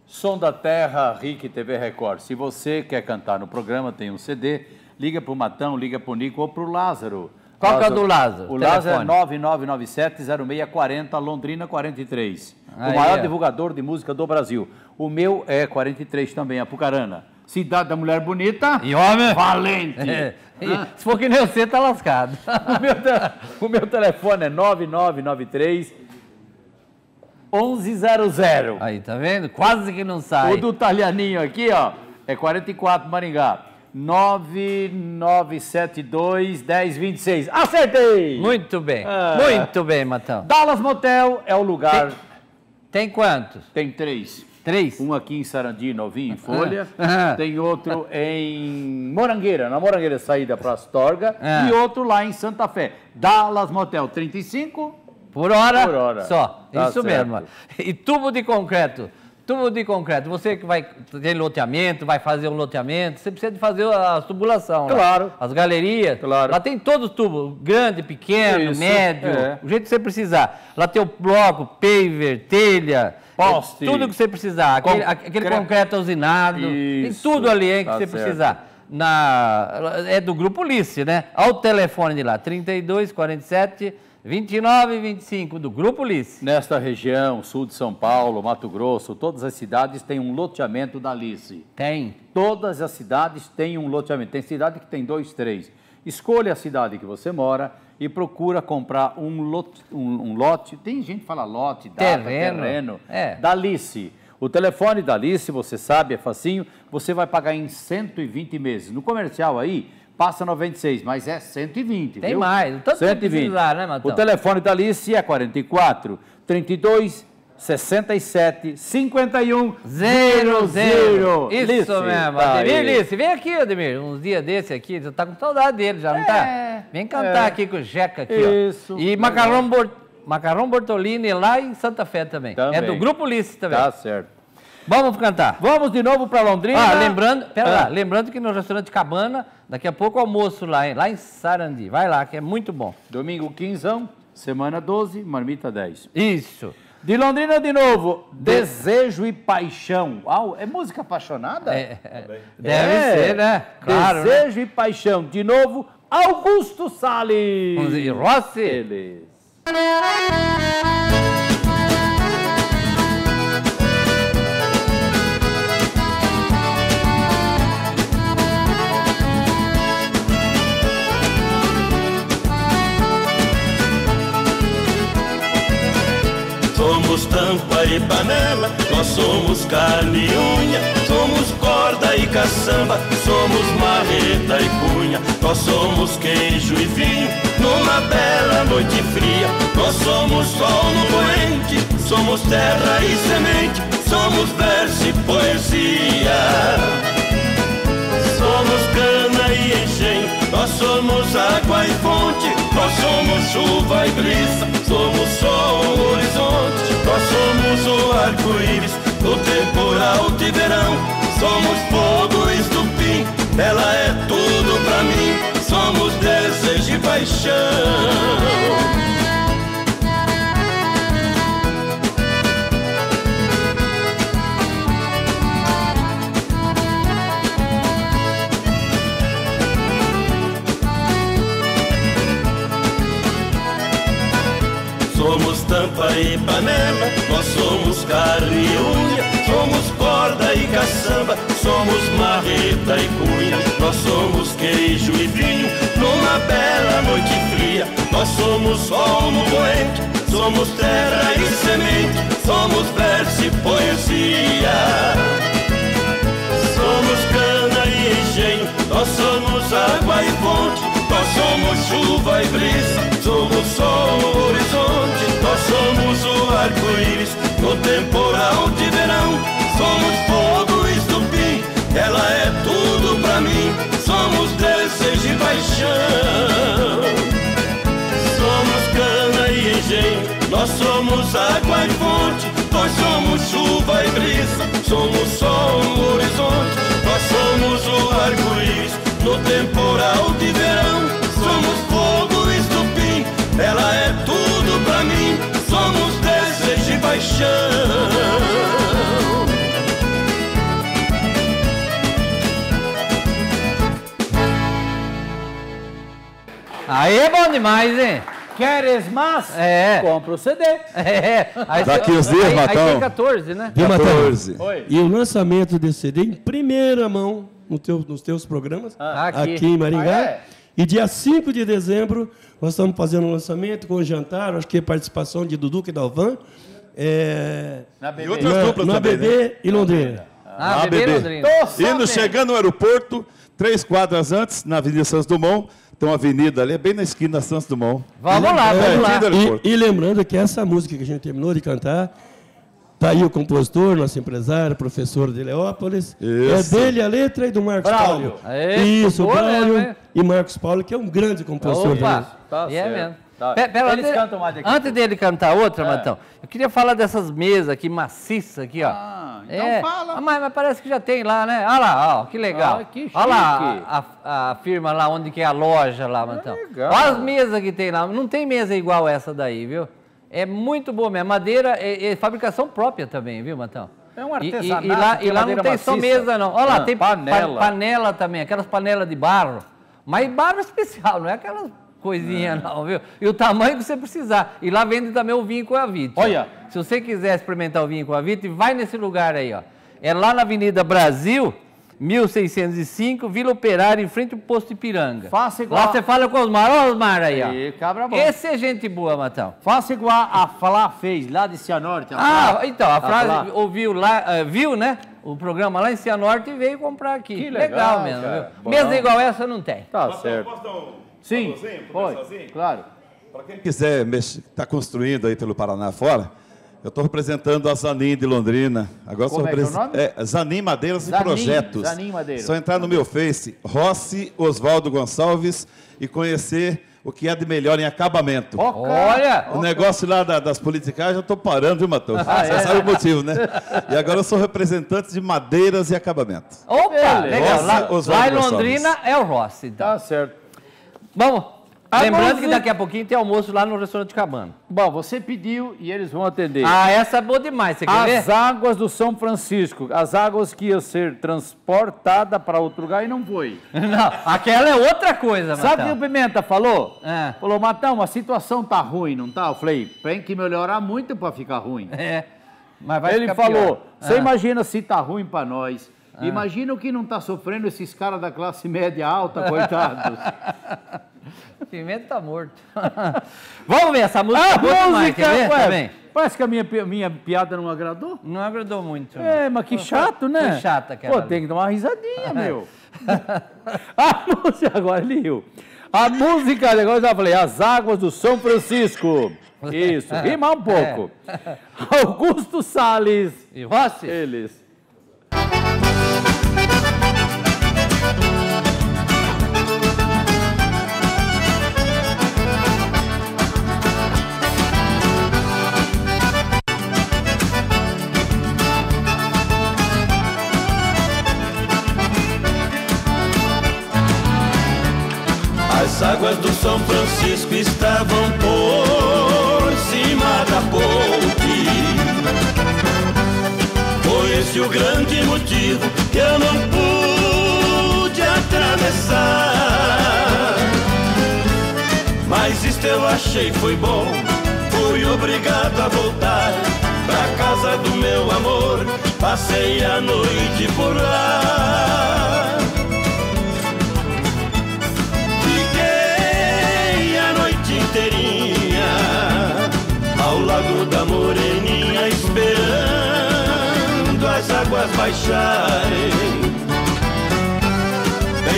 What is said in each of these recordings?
Som da Terra, RIC TV Record. Se você quer cantar no programa, tem um CD, liga pro Matão, liga pro Nico ou pro Lázaro. Qual que é o do Lázaro? O Lázaro é 9997-0640, Londrina 43. Aí, o maior divulgador de música do Brasil. O meu é 43 também, Apucarana. Cidade da mulher bonita e homem valente. Se for que nem você, tá lascado. O meu telefone é 9993 1100. Aí, tá vendo? Quase que não sai. O do Talhaninho aqui, ó, é 44 Maringá. 9972 1026. Acertei! Muito bem, muito bem, Matão. Dallas Motel é o lugar. Tem quantos? Tem 3. 3? Um aqui em Sarandi, novinho, em Folha. Tem outro em Morangueira, na Morangueira, saída para Astorga. E outro lá em Santa Fé. Dallas Motel, 35 por hora. Por hora. Só. Tá isso certo. mesmo. E tubo de concreto. Tubo de concreto. Você que vai ter loteamento, vai fazer um loteamento, você precisa de fazer a tubulação. Claro. Lá. As galerias. Claro. Lá tem todos os tubos, grande, pequeno, médio, o jeito que você precisar. Lá tem o bloco, paver, telha, poste. Tudo que você precisar. Aquele concreto usinado. Tem tudo ali, hein, que você precisar. É do Grupo Ulisses, né? Olha o telefone de lá, 3247 2925, do Grupo Ulisses. Nesta região, sul de São Paulo, Mato Grosso, todas as cidades têm um loteamento da Ulisses. Tem. Todas as cidades têm um loteamento. Tem cidade que tem 2, 3. Escolha a cidade que você mora e procura comprar um lote. Tem gente que fala lote, data, terreno da Ulisses. O telefone da Ulisses, você sabe, é facinho. Você vai pagar em 120 meses. No comercial aí, passa 96, mas é 120, tem viu? mais, tanto 120. Precisar, né, Matão? O telefone da Ulisses é 44 32 67 51 00. Isso Ulisses, mesmo, tá Ademir aí. Ulisses, vem aqui, Ademir, uns dias desse aqui, você tá com saudade dele, já não tá? Vem cantar aqui com o Jeca aqui, Isso, ó. E macarrão Bortolini lá em Santa Fé também. É do Grupo Ulisses também. Tá certo. Vamos cantar. Vamos de novo para Londrina. Lembrando que no restaurante Cabana, daqui a pouco o almoço lá em Sarandi. Vai lá, que é muito bom. Domingo 15, semana 12, marmita 10. Isso. De Londrina de novo, Desejo e Paixão. É música apaixonada? Deve ser, né? Claro. Desejo e Paixão. De novo, Augusto Salles. E Rossi. Eles. Somos tampa e panela, nós somos carne e unha, somos corda e caçamba, somos marreta e cunha, nós somos queijo e vinho, numa bela noite fria, nós somos sol no poente, somos terra e semente, somos verso e poesia. Somos cana e engenho, nós somos água e fonte, nós somos chuva e brisa, somos sol no horizonte, nós somos o arco-íris no temporal de verão, somos fogo e estupim, ela é tudo pra mim, somos desejo e paixão. Somos tampa e panela, nós somos carne e unha, somos corda e caçamba, somos marreta e cunha, nós somos queijo e vinho, numa bela noite fria, nós somos sol no poente, somos terra e semente, somos verso e poesia. Somos cana e engenho, nós somos água e fonte, nós somos chuva e brisa, somos sol no horizonte, nós somos o arco-íris no temporal de verão, somos fogo e estupim, ela é tudo pra mim, somos desejo e paixão. Somos cana e engenho, nós somos água e fonte, nós somos chuva e brisa, somos sol no horizonte, nós somos o arco-íris no temporal Aí é bom demais, hein? Queres mais? Compra o CD. Daqui os dias, Matão. Aí tem 14, né? 14. E o lançamento desse CD em primeira mão nos teus programas, aqui em Maringá. E dia 5 de dezembro, nós estamos fazendo um lançamento com o jantar, acho que é participação de Dudu e Dalvan. Na BB. E outras duplas na também, BB né? e Londrina. Na BB e Londrina. Indo, chegando no aeroporto, 3 quadras antes, na Avenida Santos Dumont. Tem uma avenida ali, bem na esquina da Santos Dumont. Vamos lá. E lembrando que essa música que a gente terminou de cantar, está aí o compositor, nosso empresário, professor de Leópolis. Isso. É dele a letra e do Marcos Paulo. Isso, o Braulio e Marcos Paulo, que é um grande compositor. Mesmo. Eles cantam mais aqui. Antes dele cantar outra, Matão, eu queria falar dessas mesas aqui, maciças aqui, ó. Então fala. Mas parece que já tem lá, né? Olha lá, ó, que legal. Que chique. Olha lá a firma lá, onde que é a loja lá, Matão. Legal. Olha as mesas que tem lá. Não tem mesa igual essa daí, viu? É muito boa mesmo. Madeira é fabricação própria também, viu, Matão? É um artesanato. E lá não tem só mesa, não. Olha lá, tem panela também, aquelas panelas de barro. Mas barro especial, não é aquelas coisinhas não, viu? E o tamanho que você precisar. E lá vende também o vinho com a Vite. Olha. Se você quiser experimentar o vinho com a Vite, vai nesse lugar aí, ó. É lá na Avenida Brasil, 1605, Vila Operária, em frente ao posto Ipiranga. Faça igual. Lá você fala com o Osmar. Ó, Osmar aí, ó. E cabra bom. Esse é gente boa, Matão. Faça igual a Flá fez, lá de Cianorte. Então, a frase ouviu lá, viu, né? O programa lá em Cianorte e veio comprar aqui. Que legal mesmo, cara. viu? Mesa igual essa não tem. Tá certo. Sim, pode, claro. Para quem quiser estar construindo aí pelo Paraná fora, eu estou representando a Zanin de Londrina. Agora Como é que é o nome? Zanin Madeiras e Projetos. Zanin Madeiras. Só entrar no meu Face, Rossi Oswaldo Gonçalves, e conhecer o que há de melhor em acabamento. Olha! O negócio lá das politicagens, eu estou parando, viu, Matão? Você sabe o motivo, né? E agora eu sou representante de madeiras e acabamento. Opa, legal. Lá em Gonçalves. Londrina é o Rossi, então. Tá certo. Vamos. Lembrando que daqui a pouquinho tem almoço lá no restaurante Cabana. Bom, você pediu e eles vão atender. Essa é boa demais. Você quer ver? As águas do São Francisco. As águas que iam ser transportadas para outro lugar e não foi. Não, aquela é outra coisa, Matão. Sabe o que o Pimenta falou? É. Falou, Matão, a situação tá ruim, não tá? Eu falei, tem que melhorar muito para ficar ruim. Mas vai Ele ficar falou, pior. você imagina se tá ruim para nós. Imagina o que não tá sofrendo esses caras da classe média alta, coitados. Pimenta tá morto. Vamos ver essa música. Música, também. Parece que a minha piada não agradou. Não agradou muito. Mas que chato, né? Que chata aquela. Pô, tem que dar uma risadinha, meu. A música, agora ele riu. A música, agora eu já falei, As Águas do São Francisco. Isso, rima um pouco. Augusto Salles. E Rossi? Eles. As águas do São Francisco estavam por cima da ponte. Foi esse o grande motivo que eu não pude atravessar. Mas isto eu achei foi bom, fui obrigado a voltar pra casa do meu amor. Passei a noite por lá. Inteirinha ao Lago da Moreninha, esperando as águas baixarem.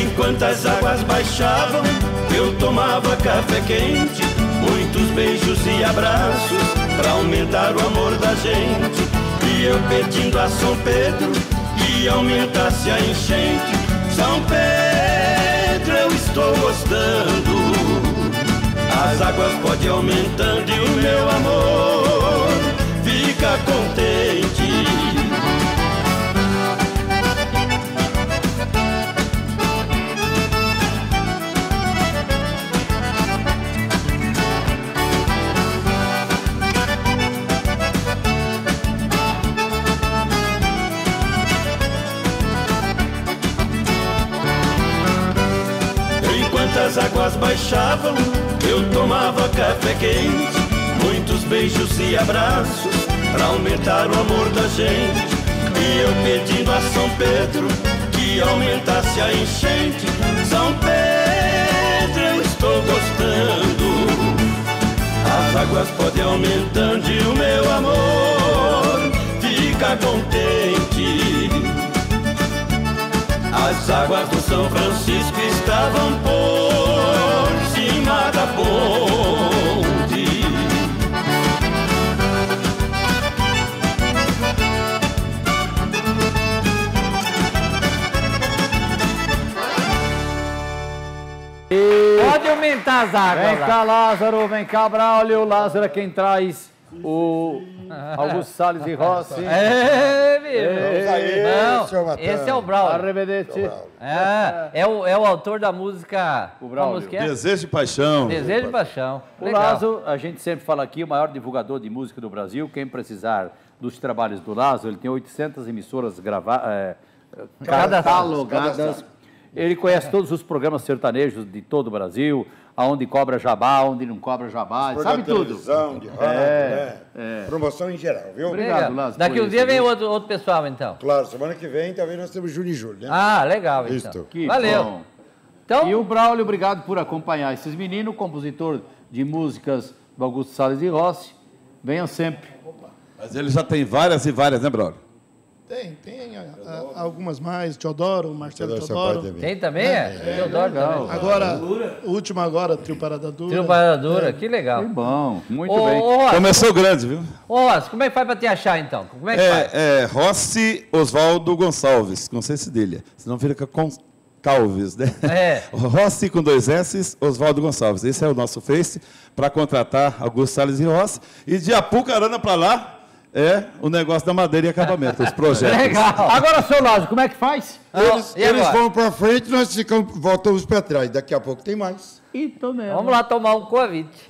Enquanto as águas baixavam, eu tomava café quente, muitos beijos e abraços pra aumentar o amor da gente. E eu pedindo a São Pedro que aumentasse a enchente. São Pedro, eu estou gostando. As águas podem aumentando e o meu amor fica contente. Enquanto as as águas baixavam, eu tomava café quente, muitos beijos e abraços pra aumentar o amor da gente. E eu pedindo a São Pedro que aumentasse a enchente. São Pedro, eu estou gostando, as águas podem aumentando e o meu amor fica contente. As águas do São Francisco estavam por cima da ponte. Pode aumentar as águas. Vem cá, Lázaro, vem cá, Braulio. Lázaro é quem traz o Augusto Salles e Rossi. Não, esse é o Braulio. Arrivederci. É o autor da música. O Braulio. Música é? Desejo de Paixão. Desejo de Paixão. O Lázaro, a gente sempre fala aqui, o maior divulgador de música do Brasil. Quem precisar dos trabalhos do Lázaro, ele tem 800 emissoras catalogadas. Ele conhece todos os programas sertanejos de todo o Brasil, aonde cobra jabá, onde não cobra jabá, sabe tudo. Televisão, de rádio, promoção em geral, viu? Obrigado, Lázaro. Daqui um dia vem outro pessoal, então. Claro, semana que vem talvez nós temos Júlio e Júlio, né? Ah, legal, então. Isso. Que valeu. Bom. Então, E o Braulio, obrigado por acompanhar esses meninos, compositor de músicas do Augusto Salles e Rossi. Venham sempre. Mas ele já tem várias e várias, né, Braulio? Tem algumas mais, Teodoro, Marcelo Teodoro. tem também? Teodoro também. Agora, o último agora, Trio Parada Dura. Trio Parada Dura, que legal. Que bom, muito Ô, bem. Rossi, Começou grande, viu? Rossi, como é que faz pra te achar, então? Como é que faz? Rossi Oswaldo Gonçalves, com C cedilha. Senão fica com Calves, né? Rossi com 2 S, Oswaldo Gonçalves. Esse é o nosso Face para contratar Augusto Salles e Rossi. E de Apucarana para lá é o negócio da madeira e acabamento, os projetos. Legal. Agora, seu Lázaro, como é que faz? Eles vão para frente, nós voltamos para trás. Daqui a pouco tem mais. Então mesmo. Vamos lá tomar um convite.